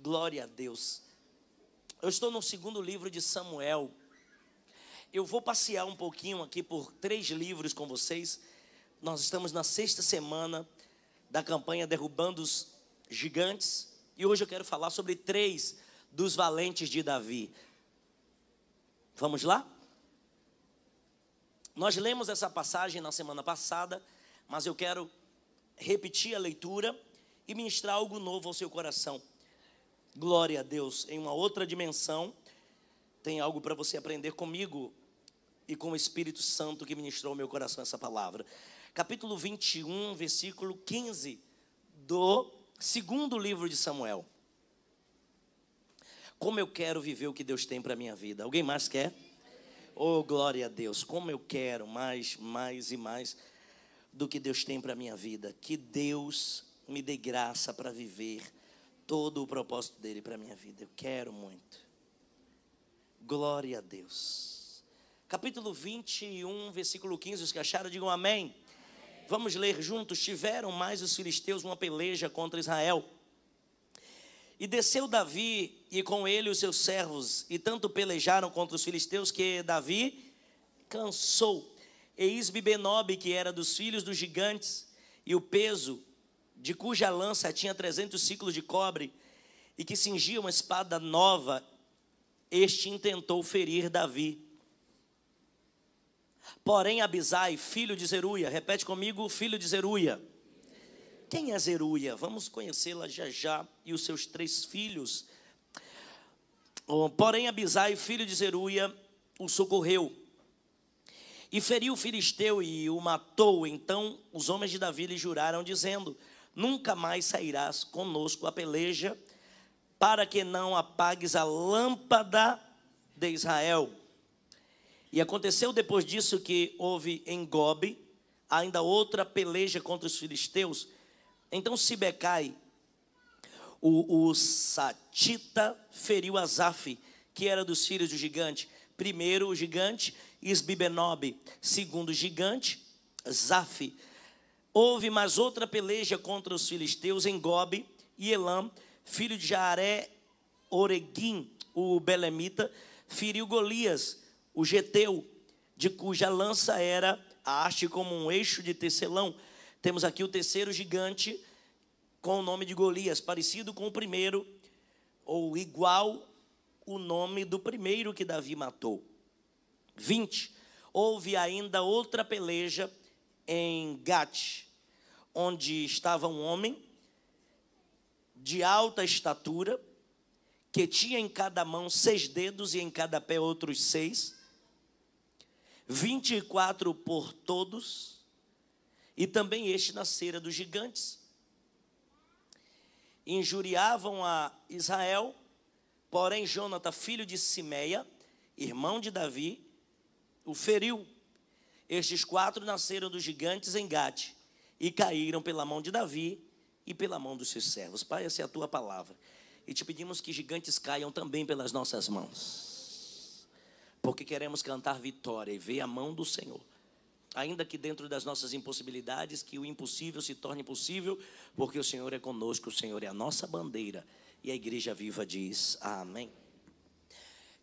Glória a Deus. Eu estou no segundo livro de Samuel. Eu vou passear um pouquinho aqui por 3 livros com vocês. Nós estamos na 6ª semana da campanha Derrubando os Gigantes. E hoje eu quero falar sobre 3 dos valentes de Davi. Vamos lá? Nós lemos essa passagem na semana passada, mas eu quero repetir a leitura e ministrar algo novo ao seu coração. Glória a Deus. Em uma outra dimensão, tem algo para você aprender comigo e com o Espírito Santo que ministrou ao meu coração essa palavra. Capítulo 21, versículo 15 do segundo livro de Samuel. Como eu quero viver o que Deus tem para a minha vida. Alguém mais quer? Oh, glória a Deus. Como eu quero mais e mais do que Deus tem para a minha vida. Que Deus me dê graça para viver todo o propósito dele para a minha vida. Eu quero muito. Glória a Deus. Capítulo 21, versículo 15. Os que acharam, digam amém. Vamos ler juntos. Tiveram mais os filisteus uma peleja contra Israel. E desceu Davi e com ele os seus servos, e tanto pelejaram contra os filisteus que Davi cansou. E Isbi-Benob, que era dos filhos dos gigantes, e o peso de cuja lança tinha 300 ciclos de cobre, e que cingia uma espada nova, este intentou ferir Davi. Porém Abisai, filho de Zeruia, repete comigo, filho de Zeruia. Quem é Zeruia? Vamos conhecê-la já e os seus 3 filhos. Porém Abisai, filho de Zeruia, o socorreu e feriu o filisteu e o matou. Então os homens de Davi lhe juraram, dizendo: nunca mais sairás conosco a peleja, para que não apagues a lâmpada de Israel. E aconteceu depois disso que houve em Gobe ainda outra peleja contra os filisteus. Então Sibecai, o Satita, feriu Asaf, que era dos filhos do gigante. Primeiro o gigante Isbi-Benob, segundo o gigante Zaf. Houve mais outra peleja contra os filisteus em Gobe, e Elam, filho de Jaare-Oregim, o belemita, feriu Golias, o geteu, de cuja lança era a haste como um eixo de tecelão. Temos aqui o terceiro gigante com o nome de Golias, parecido com o primeiro, ou igual o nome do primeiro que Davi matou. 20. Houve ainda outra peleja em Gate, onde estava um homem de alta estatura, que tinha em cada mão 6 dedos e em cada pé outros 6, 24 por todos, e também este nascera dos gigantes. Injuriavam a Israel, porém Jonatã, filho de Simeia, irmão de Davi, o feriu. Estes 4 nasceram dos gigantes em Gate, e caíram pela mão de Davi e pela mão dos seus servos. Pai, essa é a tua palavra, e te pedimos que gigantes caiam também pelas nossas mãos, porque queremos cantar vitória e ver a mão do Senhor. Ainda que dentro das nossas impossibilidades, que o impossível se torne possível, porque o Senhor é conosco, o Senhor é a nossa bandeira. E a igreja viva diz amém.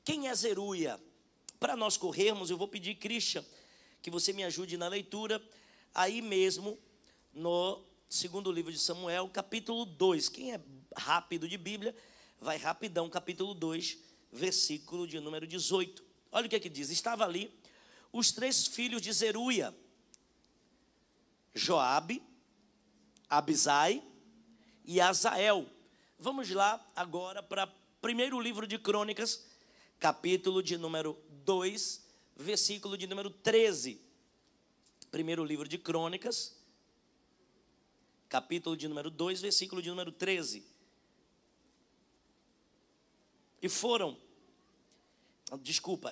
Quem é Zeruia? Para nós corrermos, eu vou pedir, Christian, que você me ajude na leitura, aí mesmo no segundo livro de Samuel, capítulo 2. Quem é rápido de Bíblia, vai rapidão, capítulo 2, versículo de número 18. Olha o que é que diz. Estava ali os 3 filhos de Zeruia, Joabe, Abisai e Azael. Vamos lá agora para primeiro livro de Crônicas, capítulo de número 2, versículo de número 13. Primeiro livro de Crônicas, capítulo de número 2, versículo de número 13.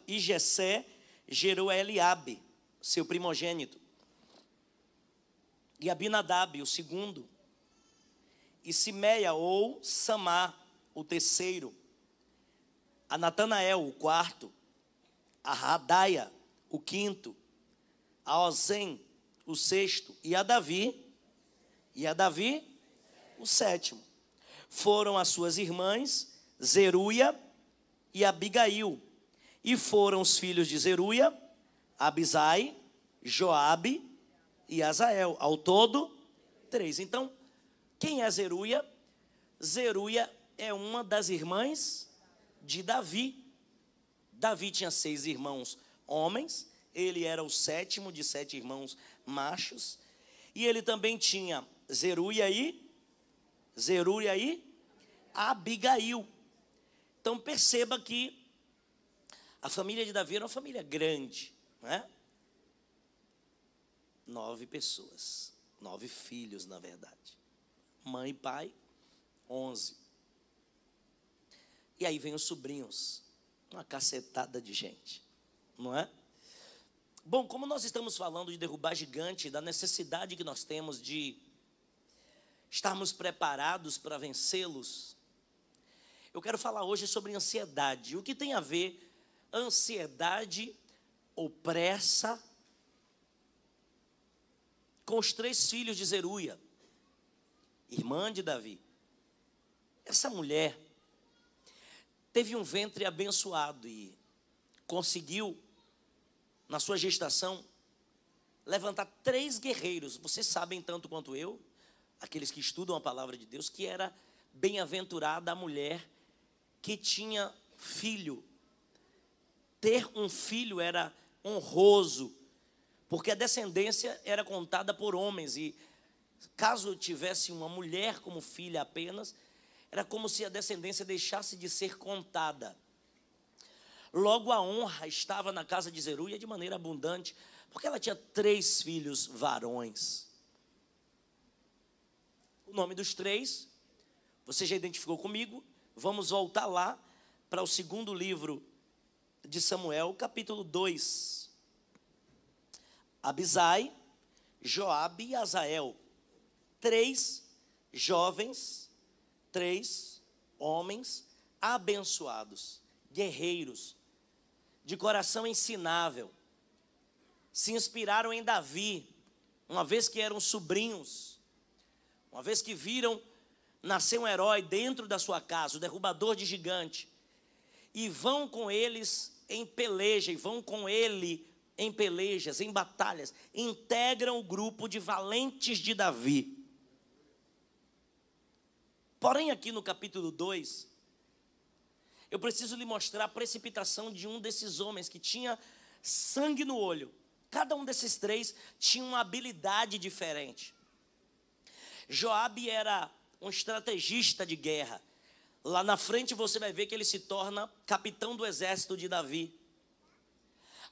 E Jessé gerou a Eliabe, seu primogênito, e Abinadab, o segundo, e Simeia ou Samá, o terceiro, a Natanael, o quarto, a Radaia, o quinto, a Ozem, o sexto, e a Davi, o sétimo. foram as suas irmãs, Zeruia e Abigail. E foram os filhos de Zeruia, Abisai, Joabe e Azael. Ao todo, 3. Então, quem é Zeruia? Zeruia é uma das irmãs de Davi. Davi tinha 6 irmãos homens, ele era o 7º de 7 irmãos machos, e ele também tinha Zeruia e Abigail. Então perceba que a família de Davi era uma família grande, não é? 9 pessoas, 9 filhos, na verdade. Mãe e pai, 11. E aí vem os sobrinhos, uma cacetada de gente, não é? Bom, como nós estamos falando de derrubar gigante, da necessidade que nós temos de estarmos preparados para vencê-los, eu quero falar hoje sobre ansiedade. O que tem a ver ansiedade ou pressa com os 3 filhos de Zeruia, irmã de Davi? Essa mulher teve um ventre abençoado e conseguiu, na sua gestação, levantar 3 guerreiros. Vocês sabem tanto quanto eu, aqueles que estudam a palavra de Deus, que era bem-aventurada a mulher que tinha filho. Ter um filho era honroso, porque a descendência era contada por homens, e caso tivesse uma mulher como filha apenas, era como se a descendência deixasse de ser contada. Logo, a honra estava na casa de Zeruia de maneira abundante, porque ela tinha 3 filhos varões. O nome dos 3, você já identificou comigo. Vamos voltar lá para o 2º livro de Samuel, capítulo 2. Abisai, Joabe e Azael. 3 jovens, 3 homens abençoados, guerreiros, de coração ensinável, se inspiraram em Davi, uma vez que eram sobrinhos, uma vez que viram nascer um herói dentro da sua casa, o derrubador de gigante, e vão com eles em peleja, e vão com ele em pelejas, em batalhas, integram o grupo de valentes de Davi. Porém, aqui no capítulo 2, eu preciso lhe mostrar a precipitação de um desses homens que tinha sangue no olho. Cada um desses 3 tinha uma habilidade diferente. Joabe era um estrategista de guerra. Lá na frente você vai ver que ele se torna capitão do exército de Davi.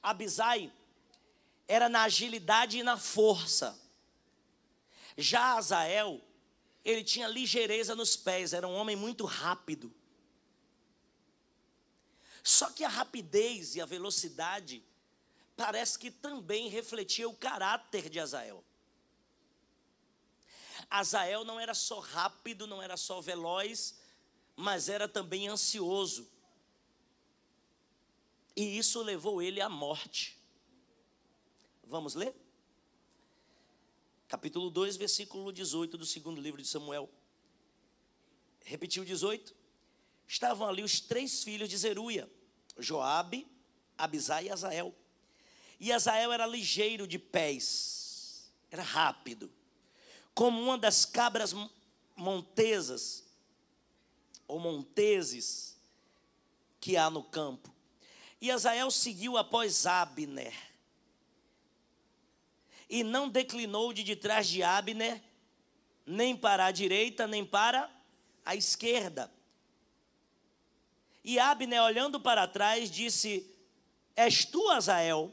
Abisai era na agilidade e na força. Já Azael, ele tinha ligeireza nos pés, era um homem muito rápido. Só que a rapidez e a velocidade parece que também refletia o caráter de Azael. Azael não era só rápido, não era só veloz, mas era também ansioso. E isso levou ele à morte. Vamos ler? Capítulo 2, versículo 18 do 2º livro de Samuel. Repetiu 18. Estavam ali os 3 filhos de Zeruia, Joabe, Abisai e Azael. E Azael era ligeiro de pés, era rápido, como uma das cabras montesas, ou monteses, que há no campo. E Azael seguiu após Abner, e não declinou de trás de Abner, nem para a direita, nem para a esquerda. E Abner, olhando para trás, disse: És tu, Azael?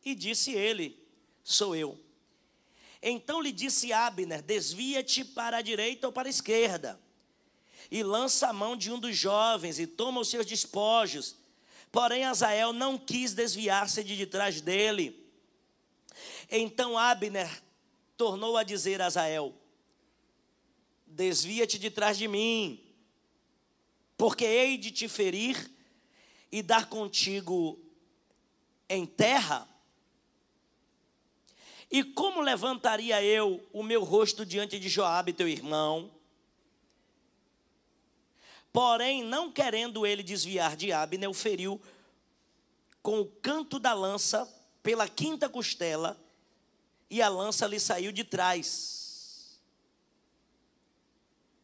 E disse ele: Sou eu. Então lhe disse Abner: Desvia-te para a direita ou para a esquerda, e lança a mão de um dos jovens, e toma os seus despojos. Porém Azael não quis desviar-se de trás dele. Então Abner tornou a dizer a Azael: Desvia-te de trás de mim, porque hei de te ferir e dar contigo em terra. E como levantaria eu o meu rosto diante de Joabe, teu irmão? Porém, não querendo ele desviar de Abner, o feriu com o canto da lança pela quinta costela, e a lança lhe saiu de trás.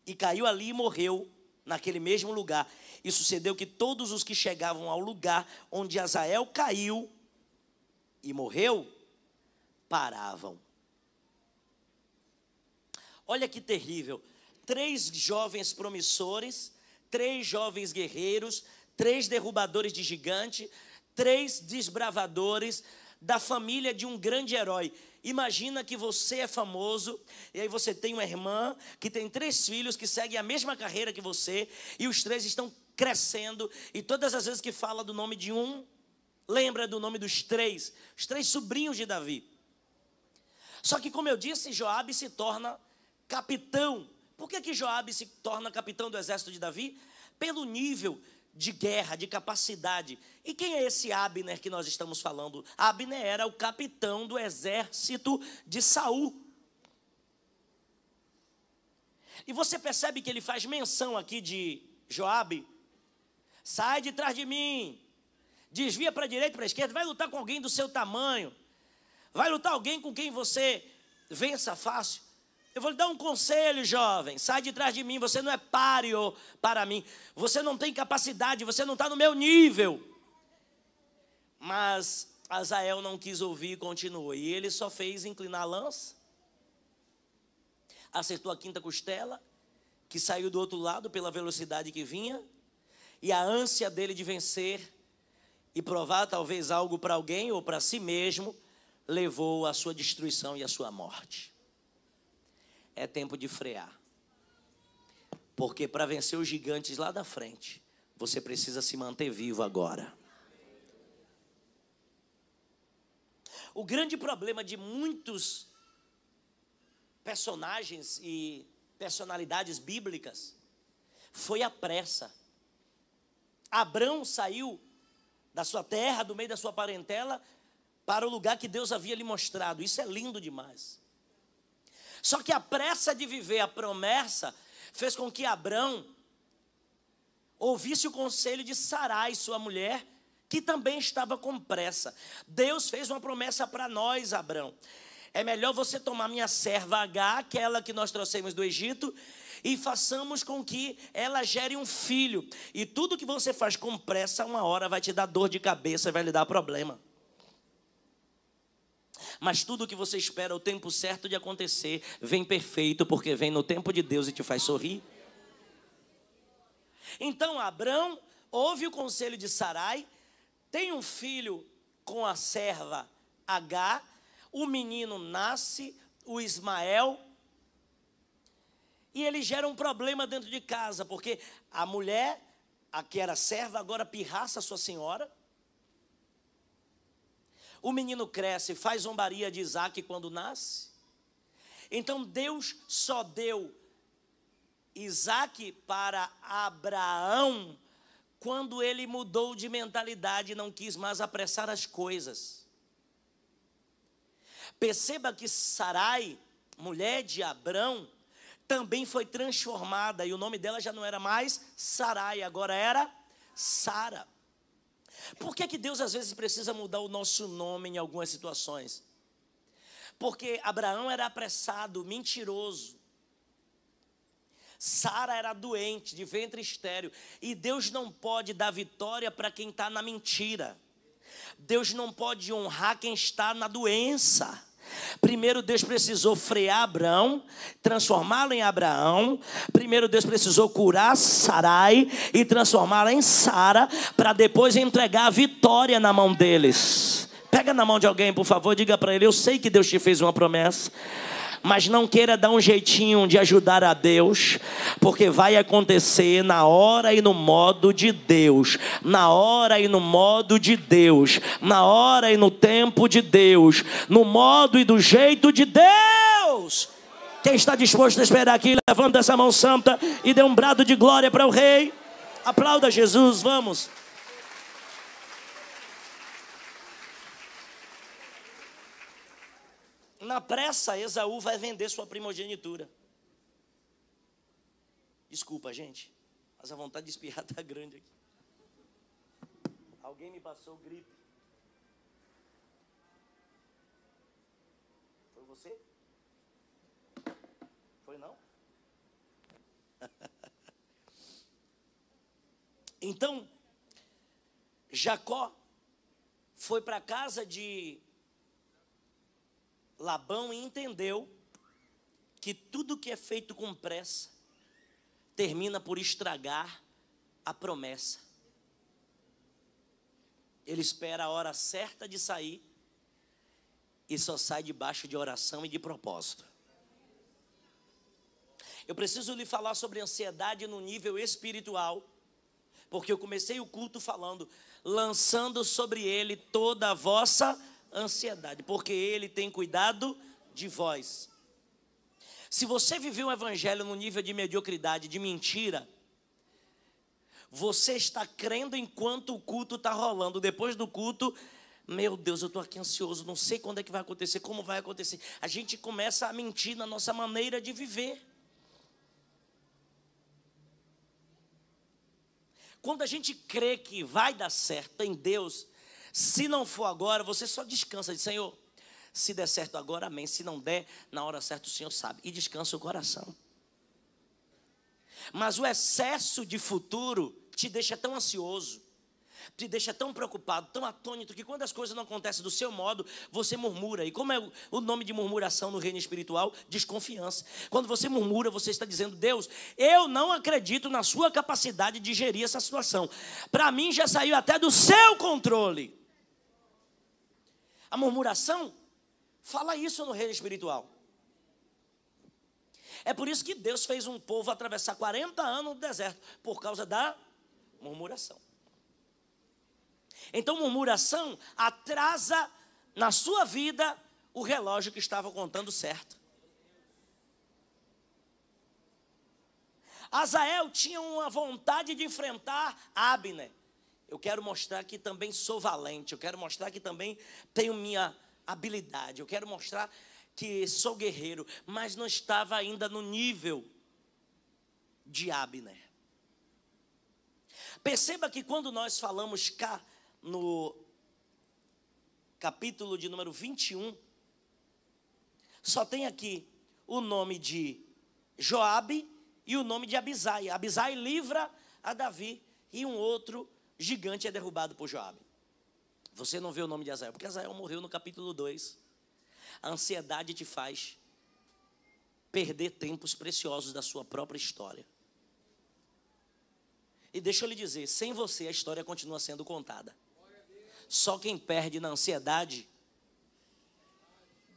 E caiu ali e morreu naquele mesmo lugar. E sucedeu que todos os que chegavam ao lugar onde Azael caiu e morreu, paravam. Olha que terrível. 3 jovens promissores, 3 jovens guerreiros, 3 derrubadores de gigante, 3 desbravadores da família de um grande herói. Imagina que você é famoso, e aí você tem uma irmã que tem 3 filhos que seguem a mesma carreira que você, e os 3 estão crescendo, e todas as vezes que fala do nome de um, lembra do nome dos 3, os 3 sobrinhos de Davi. Só que, como eu disse, Joabe se torna capitão. Por que Joabe se torna capitão do exército de Davi? Pelo nível de guerra, de capacidade. E quem é esse Abner que nós estamos falando? Abner era o capitão do exército de Saul. E você percebe que ele faz menção aqui de Joabe. Sai de trás de mim, desvia para a direita e para a esquerda, vai lutar com alguém do seu tamanho, vai lutar alguém com quem você vença fácil. Eu vou lhe dar um conselho, jovem, sai de trás de mim, você não é páreo para mim, você não tem capacidade, você não está no meu nível. Mas Azael não quis ouvir e continuou, e ele só fez inclinar a lança, acertou a quinta costela, que saiu do outro lado pela velocidade que vinha, e a ânsia dele de vencer e provar talvez algo para alguém ou para si mesmo, levou à sua destruição e à sua morte. É tempo de frear. Porque para vencer os gigantes lá da frente, você precisa se manter vivo agora. O grande problema de muitos personagens e personalidades bíblicas foi a pressa. Abrão saiu da sua terra, do meio da sua parentela, para o lugar que Deus havia lhe mostrado. Isso é lindo demais. Só que a pressa de viver a promessa fez com que Abrão ouvisse o conselho de Sarai, sua mulher, que também estava com pressa. Deus fez uma promessa para nós, Abrão. É melhor você tomar minha serva H, aquela que nós trouxemos do Egito, e façamos com que ela gere um filho. E tudo que você faz com pressa, uma hora vai te dar dor de cabeça, vai lhe dar problema. Mas tudo que você espera o tempo certo de acontecer, vem perfeito, porque vem no tempo de Deus e te faz sorrir. Então Abrão ouve o conselho de Sarai, tem um filho com a serva H, o menino nasce, o Ismael, e ele gera um problema dentro de casa, porque a mulher, a que era serva, agora pirraça sua senhora. O menino cresce, faz zombaria de Isaac quando nasce. Então Deus só deu Isaac para Abraão quando ele mudou de mentalidade e não quis mais apressar as coisas. Perceba que Sarai, mulher de Abrão, também foi transformada, e o nome dela já não era mais Sarai, agora era Sara. Por que Deus às vezes precisa mudar o nosso nome em algumas situações? Porque Abraão era apressado, mentiroso. Sara era doente, de ventre estéril. E Deus não pode dar vitória para quem está na mentira. Deus não pode honrar quem está na doença. Primeiro Deus precisou frear Abrão, transformá-lo em Abraão. Primeiro Deus precisou curar Sarai e transformá-la em Sara, para depois entregar a vitória na mão deles. Pega na mão de alguém, por favor, diga para ele: eu sei que Deus te fez uma promessa, mas não queira dar um jeitinho de ajudar a Deus, porque vai acontecer na hora e no modo de Deus, na hora e no modo de Deus, na hora e no tempo de Deus, no modo e do jeito de Deus. Quem está disposto a esperar aqui, levanta essa mão santa e dê um brado de glória para o Rei. Aplauda Jesus, vamos. Na pressa, Esaú vai vender sua primogenitura. Desculpa, gente. Mas a vontade de espirrar está grande aqui. Alguém me passou gripe. Foi você? Foi não? Então, Jacó foi para a casa de Labão e entendeu que tudo que é feito com pressa termina por estragar a promessa. Ele espera a hora certa de sair e só sai debaixo de oração e de propósito. Eu preciso lhe falar sobre ansiedade no nível espiritual, porque eu comecei o culto falando, lançando sobre ele toda a vossa ansiedade, porque ele tem cuidado de vós. Se você viveu um evangelho no nível de mediocridade, de mentira, você está crendo enquanto o culto está rolando. Depois do culto, meu Deus, eu estou aqui ansioso, não sei quando é que vai acontecer, como vai acontecer. A gente começa a mentir na nossa maneira de viver. Quando a gente crê que vai dar certo em Deus, se não for agora, você só descansa. Diz, Senhor, se der certo agora, amém. Se não der, na hora certa o Senhor sabe. E descansa o coração. Mas o excesso de futuro te deixa tão ansioso, te deixa tão preocupado, tão atônito, que quando as coisas não acontecem do seu modo, você murmura. E como é o nome de murmuração no reino espiritual? Desconfiança. Quando você murmura, você está dizendo, Deus, eu não acredito na sua capacidade de gerir essa situação. Para mim já saiu até do seu controle. A murmuração fala isso no reino espiritual. É por isso que Deus fez um povo atravessar 40 anos no deserto, por causa da murmuração. Então, murmuração atrasa na sua vida o relógio que estava contando certo. Azael tinha uma vontade de enfrentar Abner. Eu quero mostrar que também sou valente, eu quero mostrar que também tenho minha habilidade, eu quero mostrar que sou guerreiro, mas não estava ainda no nível de Abner. Perceba que quando nós falamos cá no capítulo de número 21, só tem aqui o nome de Joabe e o nome de Abisai. Abisai livra a Davi e um outro gigante é derrubado por Joabe. Você não vê o nome de Azael, porque Azael morreu no capítulo 2. A ansiedade te faz perder tempos preciosos da sua própria história. E deixa eu lhe dizer, sem você a história continua sendo contada. Só quem perde na ansiedade,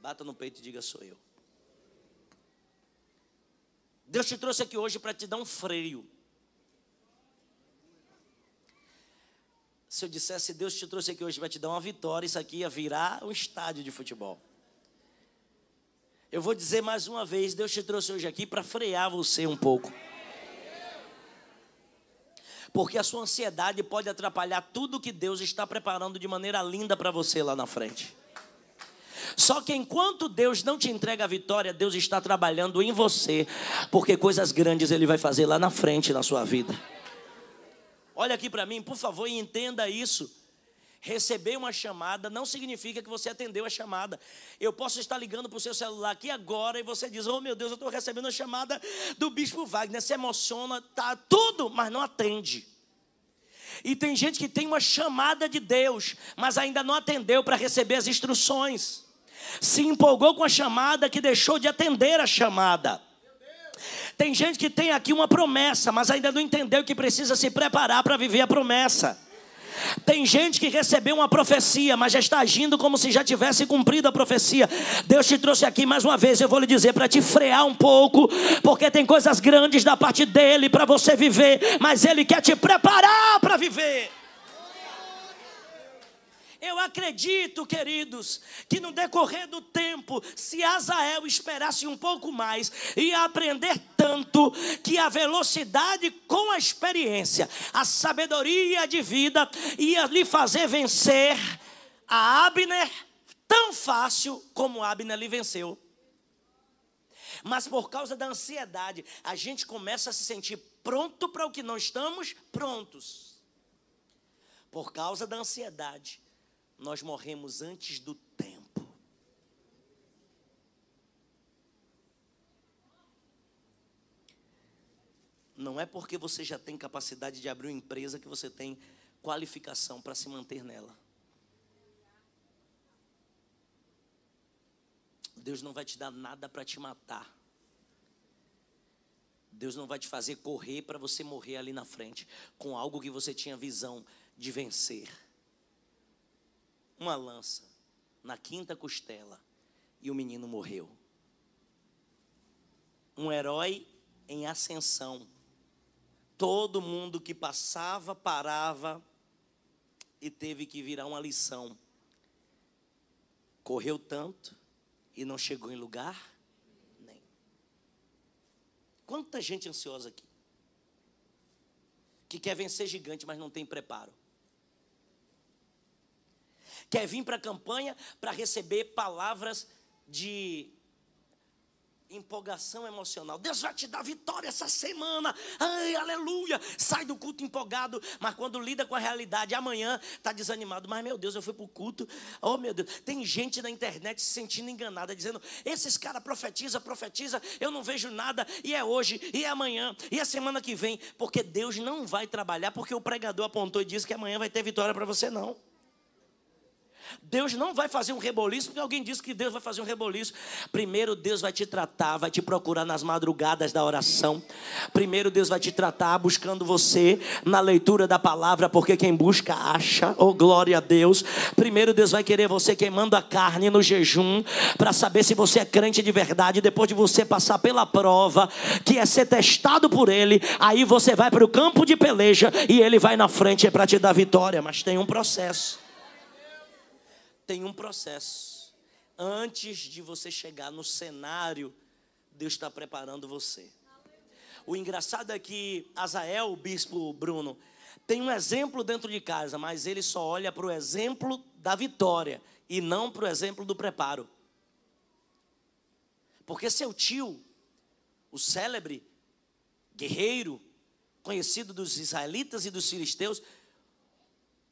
bata no peito e diga, sou eu. Deus te trouxe aqui hoje para te dar um freio. Se eu dissesse, Deus te trouxe aqui hoje para te dar uma vitória, isso aqui ia virar um estádio de futebol. Eu vou dizer mais uma vez, Deus te trouxe hoje aqui para frear você um pouco. Porque a sua ansiedade pode atrapalhar tudo que Deus está preparando de maneira linda para você lá na frente. Só que enquanto Deus não te entrega a vitória, Deus está trabalhando em você, porque coisas grandes Ele vai fazer lá na frente na sua vida. Olha aqui para mim, por favor, e entenda isso. Receber uma chamada não significa que você atendeu a chamada. Eu posso estar ligando para o seu celular aqui agora e você diz, oh meu Deus, eu estou recebendo a chamada do Bispo Wagner. Se emociona, tá tudo, mas não atende. E tem gente que tem uma chamada de Deus, mas ainda não atendeu para receber as instruções. Se empolgou com a chamada que deixou de atender a chamada. Tem gente que tem aqui uma promessa, mas ainda não entendeu que precisa se preparar para viver a promessa. Tem gente que recebeu uma profecia, mas já está agindo como se já tivesse cumprido a profecia. Deus te trouxe aqui mais uma vez, eu vou lhe dizer, para te frear um pouco, porque tem coisas grandes da parte dele para você viver, mas ele quer te preparar para viver. Eu acredito, queridos, que no decorrer do tempo, se Azael esperasse um pouco mais, ia aprender tanto que a velocidade com a experiência, a sabedoria de vida, ia lhe fazer vencer a Abner tão fácil como Abner lhe venceu. Mas por causa da ansiedade, a gente começa a se sentir pronto para o que não estamos prontos. Por causa da ansiedade, nós morremos antes do tempo. Não é porque você já tem capacidade de abrir uma empresa que você tem qualificação para se manter nela. Deus não vai te dar nada para te matar. Deus não vai te fazer correr para você morrer ali na frente com algo que você tinha visão de vencer. Uma lança na quinta costela e o menino morreu. Um herói em ascensão. Todo mundo que passava, parava e teve que virar uma lição. Correu tanto e não chegou em lugar nenhum. Quanta gente ansiosa aqui, que quer vencer gigante, mas não tem preparo. Quer vir para a campanha para receber palavras de empolgação emocional. Deus vai te dar vitória essa semana. Ai, aleluia. Sai do culto empolgado, mas quando lida com a realidade, amanhã está desanimado. Mas, meu Deus, eu fui para o culto. Oh, meu Deus. Tem gente na internet se sentindo enganada, dizendo, esses caras profetiza, eu não vejo nada. E é hoje, e é amanhã, e é semana que vem. Porque Deus não vai trabalhar, porque o pregador apontou e disse que amanhã vai ter vitória para você, não. Deus não vai fazer um reboliço, porque alguém disse que Deus vai fazer um reboliço. Primeiro Deus vai te tratar, vai te procurar nas madrugadas da oração. Primeiro Deus vai te tratar buscando você na leitura da palavra, porque quem busca acha. Oh, glória a Deus. Primeiro Deus vai querer você queimando a carne no jejum, para saber se você é crente de verdade. Depois de você passar pela prova, que é ser testado por Ele, aí você vai para o campo de peleja e Ele vai na frente para te dar vitória. Mas tem um processo. Tem um processo. Antes de você chegar no cenário, Deus está preparando você. O engraçado é que Azael, o bispo Bruno, tem um exemplo dentro de casa, mas ele só olha para o exemplo da vitória e não para o exemplo do preparo. Porque seu tio, o célebre guerreiro, conhecido dos israelitas e dos filisteus,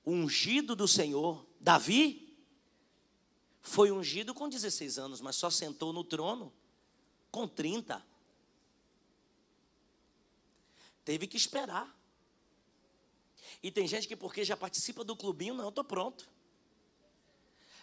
ungido do Senhor, Davi, foi ungido com 16 anos, mas só sentou no trono com 30. Teve que esperar. E tem gente que porque já participa do clubinho, não, estou pronto.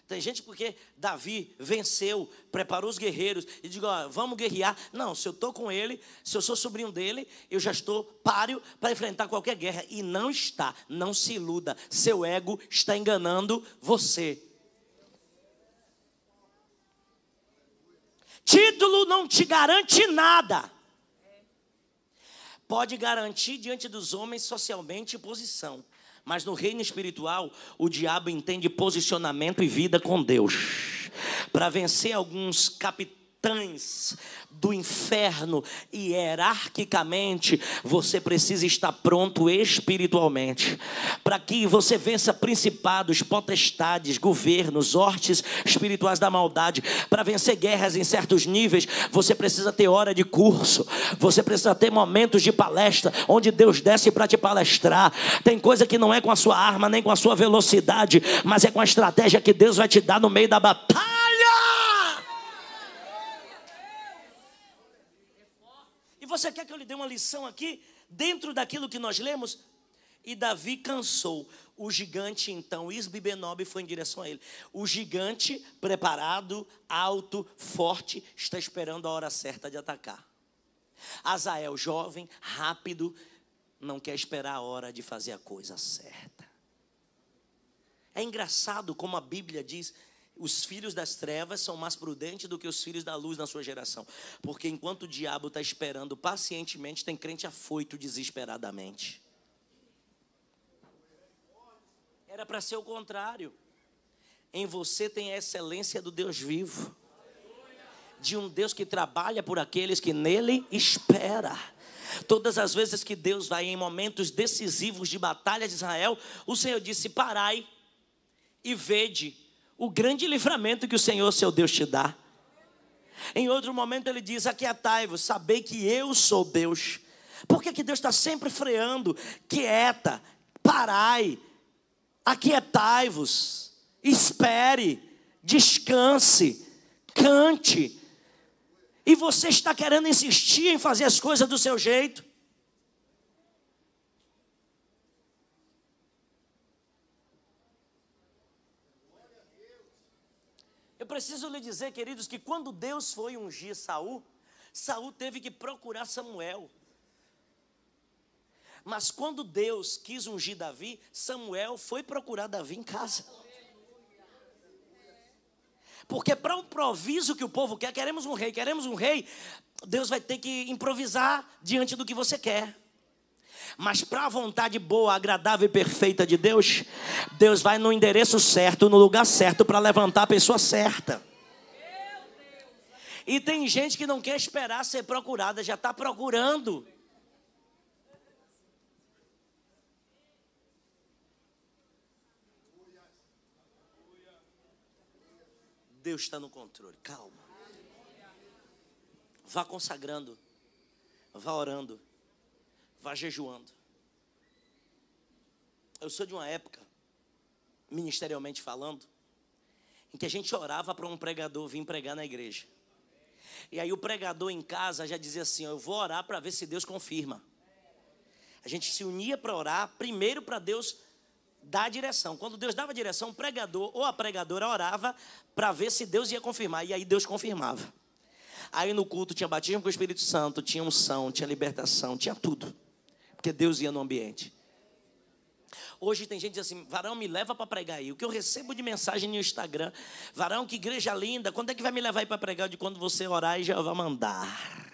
Tem gente porque Davi venceu, preparou os guerreiros e digo, ó, vamos guerrear. Não, se eu estou com ele, se eu sou sobrinho dele, eu já estou páreo para enfrentar qualquer guerra. E não está, não se iluda, seu ego está enganando você. Título não te garante nada. Pode garantir diante dos homens socialmente posição. Mas no reino espiritual, o diabo entende posicionamento e vida com Deus. Para vencer alguns capitães do inferno, hierarquicamente, você precisa estar pronto espiritualmente. Para que você vença principados, potestades, governos, hortes espirituais da maldade. Para vencer guerras em certos níveis, você precisa ter hora de curso. Você precisa ter momentos de palestra, onde Deus desce para te palestrar. Tem coisa que não é com a sua arma, nem com a sua velocidade, mas é com a estratégia que Deus vai te dar no meio da batalha. Você quer que eu lhe dê uma lição aqui? Dentro daquilo que nós lemos? E Davi cansou. O gigante então, Isbi-Benob, foi em direção a ele. O gigante preparado, alto, forte, está esperando a hora certa de atacar. Azael, jovem, rápido, não quer esperar a hora de fazer a coisa certa. É engraçado como a Bíblia diz, os filhos das trevas são mais prudentes do que os filhos da luz na sua geração. Porque enquanto o diabo está esperando pacientemente, tem crente afoito desesperadamente. Era para ser o contrário. Em você tem a excelência do Deus vivo. De um Deus que trabalha por aqueles que nele espera. Todas as vezes que Deus vai em momentos decisivos de batalha de Israel, o Senhor disse, parai e vede o grande livramento que o Senhor, seu Deus, te dá. Em outro momento ele diz: aquietai-vos, sabei que eu sou Deus. Por que Deus está sempre freando? Quieta, parai, aquietai-vos, espere, descanse, cante. E você está querendo insistir em fazer as coisas do seu jeito? Eu preciso lhe dizer, queridos, que quando Deus foi ungir Saul, Saul teve que procurar Samuel. Mas quando Deus quis ungir Davi, Samuel foi procurar Davi em casa. Porque para o improviso que o povo quer, queremos um rei, Deus vai ter que improvisar diante do que você quer. Mas para a vontade boa, agradável e perfeita de Deus, Deus vai no endereço certo, no lugar certo, para levantar a pessoa certa. E tem gente que não quer esperar ser procurada, já está procurando. Deus está no controle, calma. Vá consagrando, vá orando, vá jejuando. Eu sou de uma época, ministerialmente falando, em que a gente orava para um pregador vir pregar na igreja. E aí o pregador em casa já dizia assim: eu vou orar para ver se Deus confirma. A gente se unia para orar, primeiro para Deus dar a direção. Quando Deus dava a direção, o pregador ou a pregadora orava para ver se Deus ia confirmar. E aí Deus confirmava. Aí no culto tinha batismo com o Espírito Santo, tinha unção, tinha libertação, tinha tudo. Porque Deus ia no ambiente. Hoje tem gente que diz assim: varão, me leva para pregar aí. O que eu recebo de mensagem no Instagram: varão, que igreja linda, quando é que vai me levar aí para pregar? De quando você orar e já vai mandar.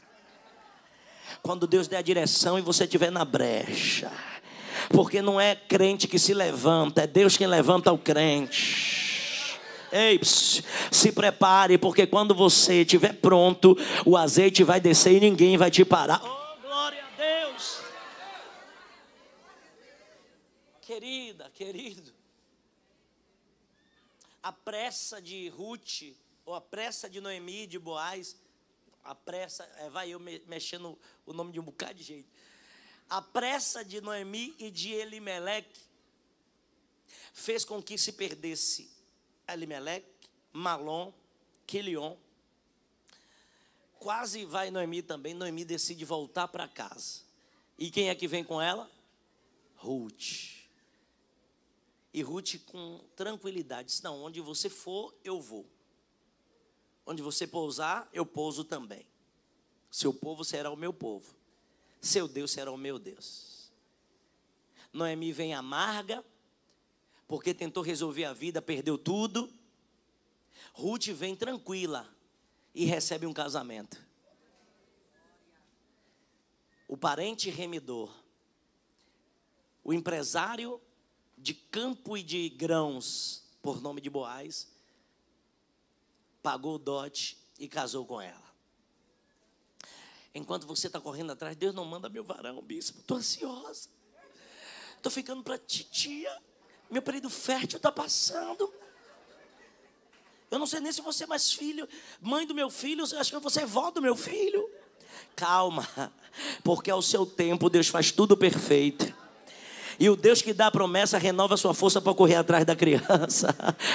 Quando Deus der a direção e você estiver na brecha. Porque não é crente que se levanta, é Deus quem levanta o crente. Ei, se prepare, porque quando você estiver pronto, o azeite vai descer e ninguém vai te parar. Oh, glória a Deus! Querida, querido, a pressa de Ruth, ou a pressa de Noemi, de Boaz, a pressa, vai eu mexendo o nome de um bocado de gente. A pressa de Noemi e de Elimeleque fez com que se perdesse Elimeleque, Malom, Quilion. Quase vai Noemi também. Noemi decide voltar para casa. E quem é que vem com ela? Ruth. E Ruth com tranquilidade disse: não, onde você for, eu vou. Onde você pousar, eu pouso também. Seu povo será o meu povo. Seu Deus será o meu Deus. Noemi vem amarga, porque tentou resolver a vida, perdeu tudo. Ruth vem tranquila e recebe um casamento. O parente remidor, o empresário de campo e de grãos, por nome de Boaz, pagou o dote e casou com ela. Enquanto você está correndo atrás, Deus não manda meu varão, bispo. Estou ansiosa. Estou ficando para titia. Meu período fértil está passando. Eu não sei nem se você é mais filho, mãe do meu filho. Eu acho que você é vó do meu filho. Calma, porque ao seu tempo Deus faz tudo perfeito. E o Deus que dá a promessa renova a sua força para correr atrás da criança.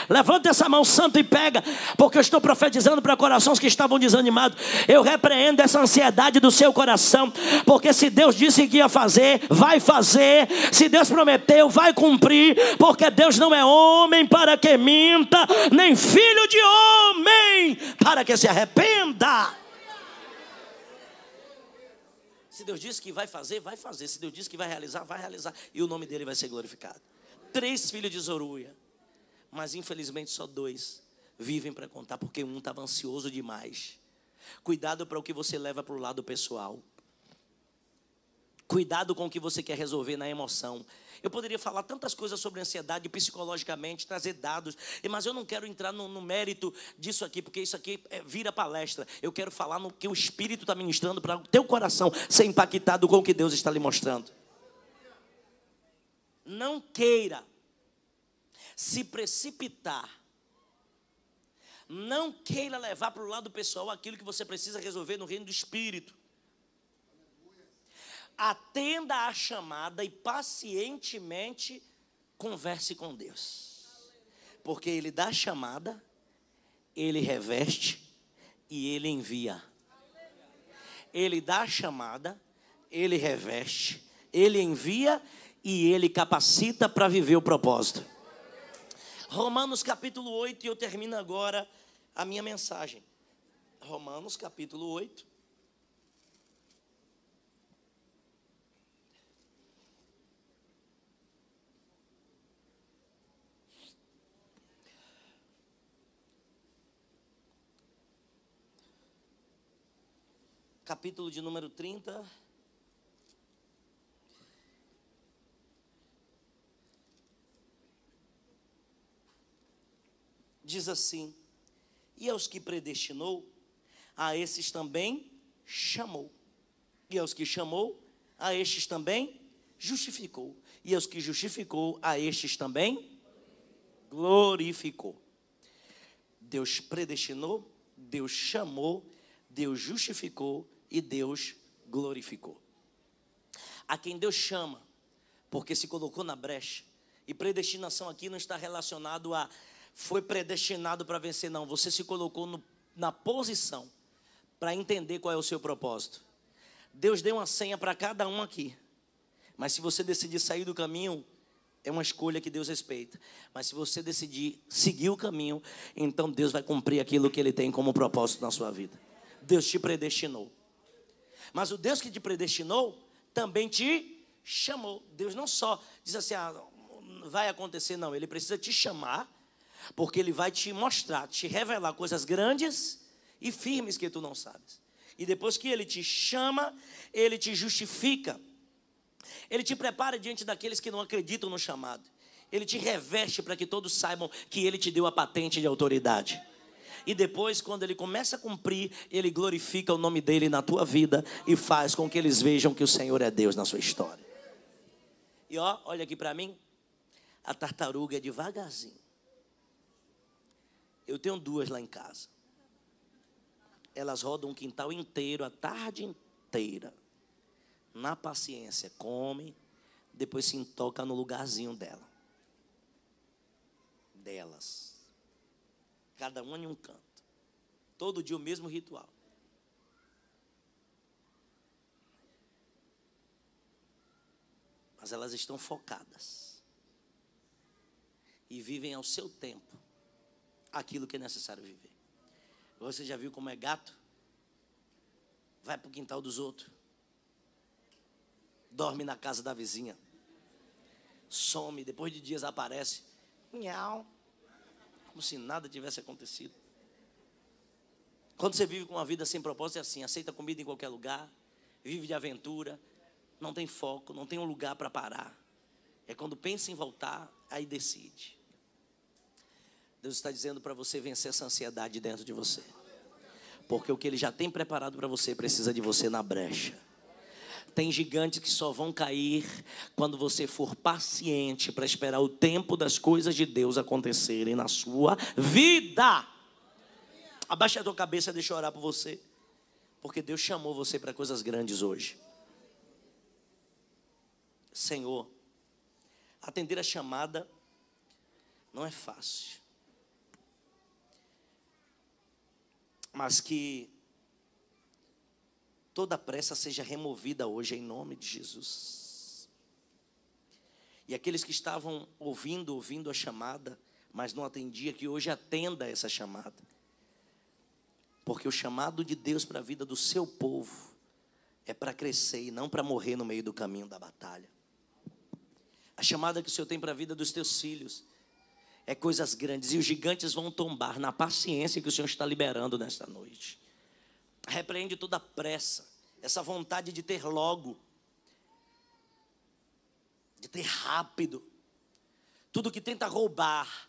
Levanta essa mão santa e pega, porque eu estou profetizando para corações que estavam desanimados. Eu repreendo essa ansiedade do seu coração, porque se Deus disse que ia fazer, vai fazer. Se Deus prometeu, vai cumprir, porque Deus não é homem para que minta, nem filho de homem para que se arrependa. Se Deus disse que vai fazer, vai fazer. Se Deus disse que vai realizar, vai realizar. E o nome dele vai ser glorificado. 3 filhos de Zoruia. Mas infelizmente só 2 vivem para contar, porque um estava ansioso demais. Cuidado para o que você leva para o lado pessoal. Cuidado com o que você quer resolver na emoção. Eu poderia falar tantas coisas sobre ansiedade psicologicamente, trazer dados, mas eu não quero entrar no mérito disso aqui, porque isso aqui vira palestra. Eu quero falar no que o Espírito está ministrando para o teu coração ser impactado com o que Deus está lhe mostrando. Não queira se precipitar Não queira levar para o lado pessoal aquilo que você precisa resolver no reino do Espírito. Atenda à chamada e pacientemente converse com Deus. Porque Ele dá a chamada, Ele reveste e Ele envia. Ele dá a chamada, Ele reveste, Ele envia e Ele capacita para viver o propósito. Romanos capítulo 8, e eu termino agora a minha mensagem. Romanos capítulo 8. Capítulo de número 30. Diz assim: e aos que predestinou, a esses também chamou. E aos que chamou, a estes também justificou. E aos que justificou, a estes também glorificou. Deus predestinou, Deus chamou, Deus justificou e Deus glorificou. A quem Deus chama, porque se colocou na brecha. E predestinação aqui não está relacionado a foi predestinado para vencer, não. Você se colocou na posição para entender qual é o seu propósito. Deus deu uma senha para cada um aqui. Mas se você decidir sair do caminho, é uma escolha que Deus respeita. Mas se você decidir seguir o caminho, então Deus vai cumprir aquilo que Ele tem como propósito na sua vida. Deus te predestinou. Mas o Deus que te predestinou também te chamou. Deus não só diz assim, vai acontecer, não. Ele precisa te chamar, porque Ele vai te mostrar, te revelar coisas grandes e firmes que tu não sabes. E depois que Ele te chama, Ele te justifica. Ele te prepara diante daqueles que não acreditam no chamado. Ele te reveste para que todos saibam que Ele te deu a patente de autoridade. E depois, quando Ele começa a cumprir, Ele glorifica o nome dEle na tua vida e faz com que eles vejam que o Senhor é Deus na sua história. E olha aqui para mim, a tartaruga é devagarzinho. Eu tenho 2 lá em casa. Elas rodam um quintal inteiro, a tarde inteira. Na paciência, come, depois se intoca no lugarzinho delas. Cada uma em um canto. Todo dia o mesmo ritual. Mas elas estão focadas. E vivem ao seu tempo aquilo que é necessário viver. Você já viu como é gato? Vai para o quintal dos outros. Dorme na casa da vizinha. Some, depois de dias aparece. Miau. Como se nada tivesse acontecido. Quando você vive com uma vida sem propósito, é assim: aceita comida em qualquer lugar, vive de aventura, não tem foco, não tem um lugar para parar. É quando pensa em voltar, aí decide. Deus está dizendo para você vencer essa ansiedade dentro de você. Porque o que Ele já tem preparado para você precisa de você na brecha. Tem gigantes que só vão cair quando você for paciente para esperar o tempo das coisas de Deus acontecerem na sua vida. Abaixa a tua cabeça, deixa eu orar por você. Porque Deus chamou você para coisas grandes hoje. Senhor, atender a chamada não é fácil. Mas que toda pressa seja removida hoje em nome de Jesus. E aqueles que estavam ouvindo a chamada, mas não atendia, que hoje atenda essa chamada. Porque o chamado de Deus para a vida do seu povo é para crescer e não para morrer no meio do caminho da batalha. A chamada que o Senhor tem para a vida dos teus filhos é coisas grandes, e os gigantes vão tombar na paciência que o Senhor está liberando nesta noite. Repreende toda a pressa, essa vontade de ter logo, de ter rápido, tudo que tenta roubar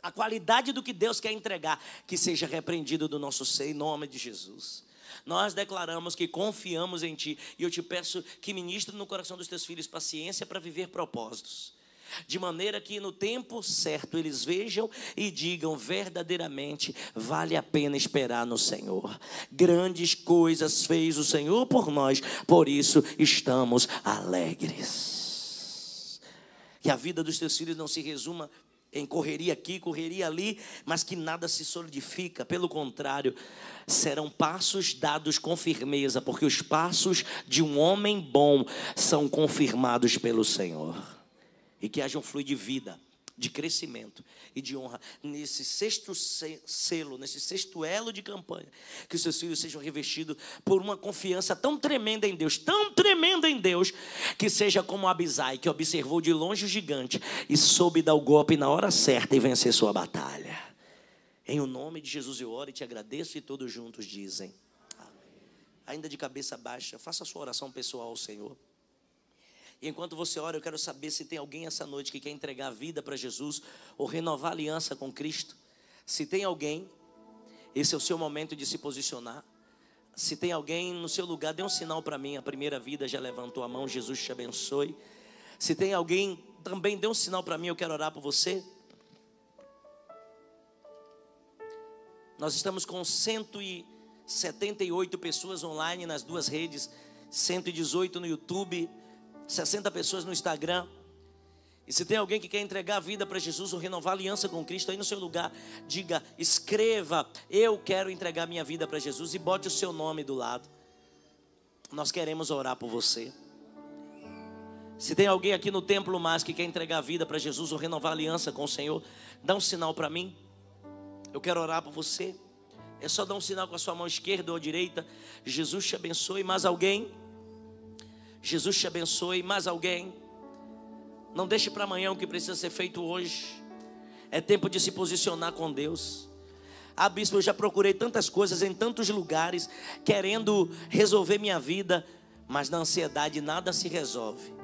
a qualidade do que Deus quer entregar, que seja repreendido do nosso ser, em nome de Jesus. Nós declaramos que confiamos em Ti, e eu te peço que ministre no coração dos teus filhos paciência para viver propósitos. de maneira que no tempo certo eles vejam e digam: verdadeiramente vale a pena esperar no Senhor. Grandes coisas fez o Senhor por nós, por isso estamos alegres. Que a vida dos teus filhos não se resuma em correria aqui, correria ali, mas que nada se solidifica. Pelo contrário, serão passos dados com firmeza, porque os passos de um homem bom são confirmados pelo Senhor. E que haja um fluir de vida, de crescimento e de honra nesse sexto selo, nesse sexto elo de campanha. Que os seus filhos sejam revestidos por uma confiança tão tremenda em Deus, que seja como Abisai, que observou de longe o gigante e soube dar o golpe na hora certa e vencer sua batalha. Em o nome de Jesus eu oro e te agradeço, e todos juntos dizem amém. Ainda de cabeça baixa, faça a sua oração pessoal ao Senhor. E enquanto você ora, eu quero saber se tem alguém essa noite que quer entregar a vida para Jesus ou renovar a aliança com Cristo. Se tem alguém, esse é o seu momento de se posicionar. Se tem alguém no seu lugar, dê um sinal para mim. A primeira vida já levantou a mão, Jesus te abençoe. Se tem alguém, também dê um sinal para mim, eu quero orar por você. Nós estamos com 178 pessoas online nas duas redes, 118 no YouTube, 60 pessoas no Instagram. E se tem alguém que quer entregar a vida para Jesus ou renovar a aliança com Cristo, aí no seu lugar, diga, escreva: eu quero entregar minha vida para Jesus, e bote o seu nome do lado. Nós queremos orar por você. Se tem alguém aqui no Templo Mais que quer entregar a vida para Jesus ou renovar a aliança com o Senhor, dá um sinal para mim. Eu quero orar por você. É só dar um sinal com a sua mão esquerda ou direita. Jesus te abençoe. Mais alguém? Jesus te abençoe. Mais alguém? Não deixe para amanhã o que precisa ser feito hoje. É tempo de se posicionar com Deus. Ah, bispo, eu já procurei tantas coisas em tantos lugares, querendo resolver minha vida, mas na ansiedade nada se resolve.